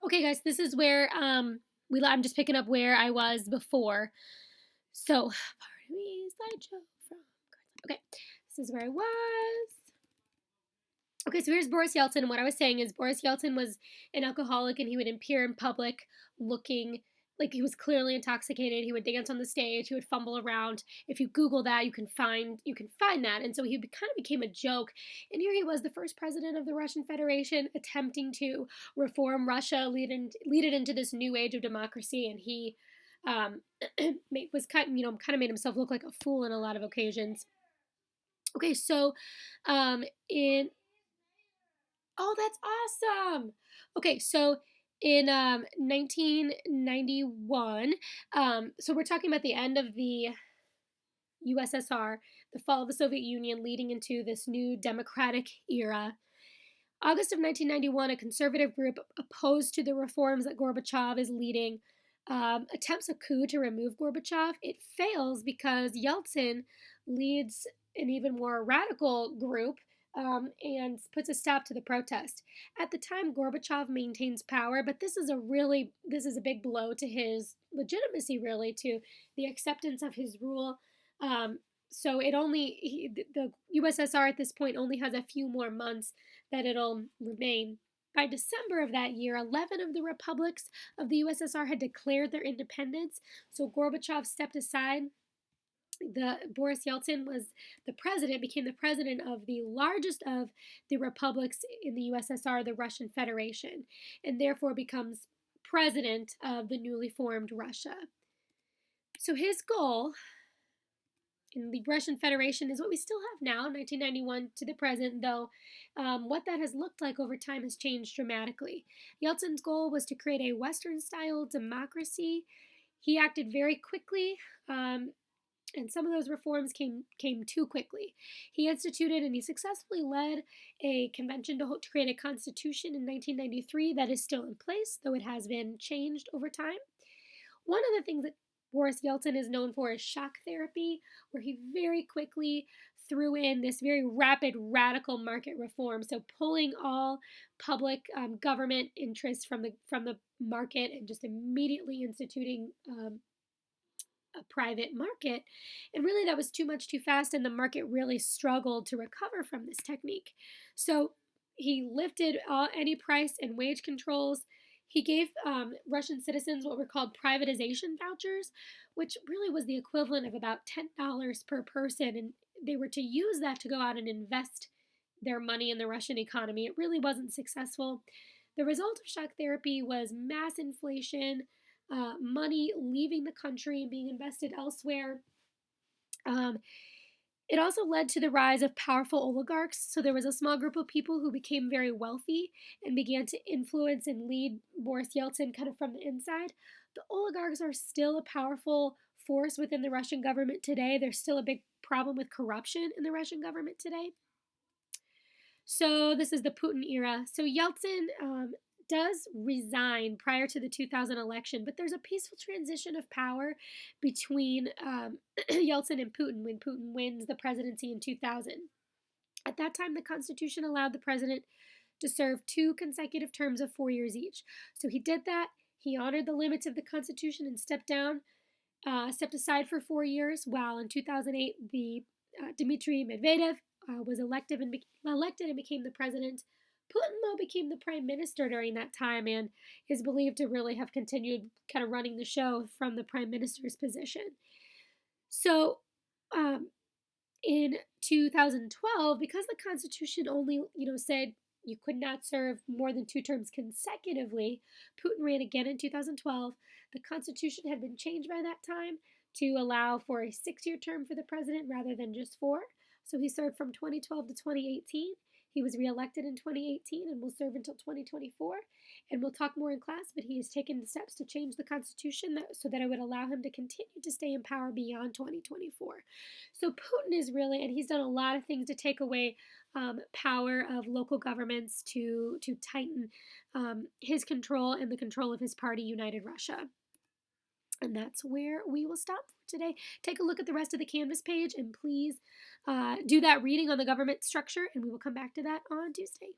Okay, guys, this is where I'm just picking up where I was before. So, pardon me, slideshow from. Okay, this is where I was. Okay, so here's Boris Yeltsin, and what I was saying is Boris Yeltsin was an alcoholic, and he would appear in public looking like he was clearly intoxicated. He would dance on the stage. He would fumble around. If you Google that, you can find that. And so he kind of became a joke. And here he was, the first president of the Russian Federation, attempting to reform Russia, lead it into this new age of democracy. And he um, was kind of made himself look like a fool in a lot of occasions. Okay, so in Oh, that's awesome. Okay, so in 1991, so we're talking about the end of the USSR, the fall of the Soviet Union, leading into this new democratic era. August of 1991, a conservative group opposed to the reforms that Gorbachev is leading attempts a coup to remove Gorbachev. It fails because Yeltsin leads an even more radical group and puts a stop to the protest. At the time, Gorbachev maintains power, but this is a big blow to his legitimacy, really, to the acceptance of his rule. Um, so the USSR at this point only has a few more months that it'll remain. By December of that year, 11 of the republics of the USSR had declared their independence, so Gorbachev stepped aside. Boris Yeltsin became the president of the largest of the republics in the USSR, the Russian Federation, and therefore becomes president of the newly formed Russia. So his goal in the Russian Federation is what we still have now, 1991 to the present, though what that has looked like over time has changed dramatically. Yeltsin's goal was to create a Western style democracy. He acted very quickly, and some of those reforms came too quickly. He instituted and he successfully led a convention to create a constitution in 1993 that is still in place, though it has been changed over time. One of the things that Boris Yeltsin is known for is shock therapy, where he very quickly threw in this very rapid, radical market reform. So pulling all public government interests from the market and just immediately instituting a private market. And really, that was too much too fast, and the market really struggled to recover from this technique. So he lifted any price and wage controls. He gave Russian citizens what were called privatization vouchers, which really was the equivalent of about $10 per person. And they were to use that to go out and invest their money in the Russian economy. It really wasn't successful. The result of shock therapy was mass inflation, money leaving the country and being invested elsewhere. Um, it also led to the rise of powerful oligarchs. So there was a small group of people who became very wealthy and began to influence and lead Boris Yeltsin kind of from the inside. The oligarchs are still a powerful force within the Russian government today. There's still a big problem with corruption in the Russian government today. So this is the Putin era. So Yeltsin does resign prior to the 2000 election, but there's a peaceful transition of power between Yeltsin and Putin when Putin wins the presidency in 2000. At that time, the Constitution allowed the president to serve 2 consecutive terms of 4 years each. So he did that. He honored the limits of the Constitution and stepped aside for 4 years. While in 2008, the Dmitry Medvedev was elected and became the president. Putin, though, became the prime minister during that time and is believed to really have continued kind of running the show from the prime minister's position. So, in 2012, because the Constitution only, said you could not serve more than 2 terms consecutively, Putin ran again in 2012. The Constitution had been changed by that time to allow for a 6-year term for the president rather than just 4. So he served from 2012 to 2018. He was reelected in 2018 and will serve until 2024. And we'll talk more in class, but he has taken steps to change the Constitution so that it would allow him to continue to stay in power beyond 2024. So Putin is really, and he's done a lot of things to take away power of local governments to tighten his control and the control of his party, United Russia. And that's where we will stop for today. Take a look at the rest of the Canvas page and please do that reading on the government structure, and we will come back to that on Tuesday.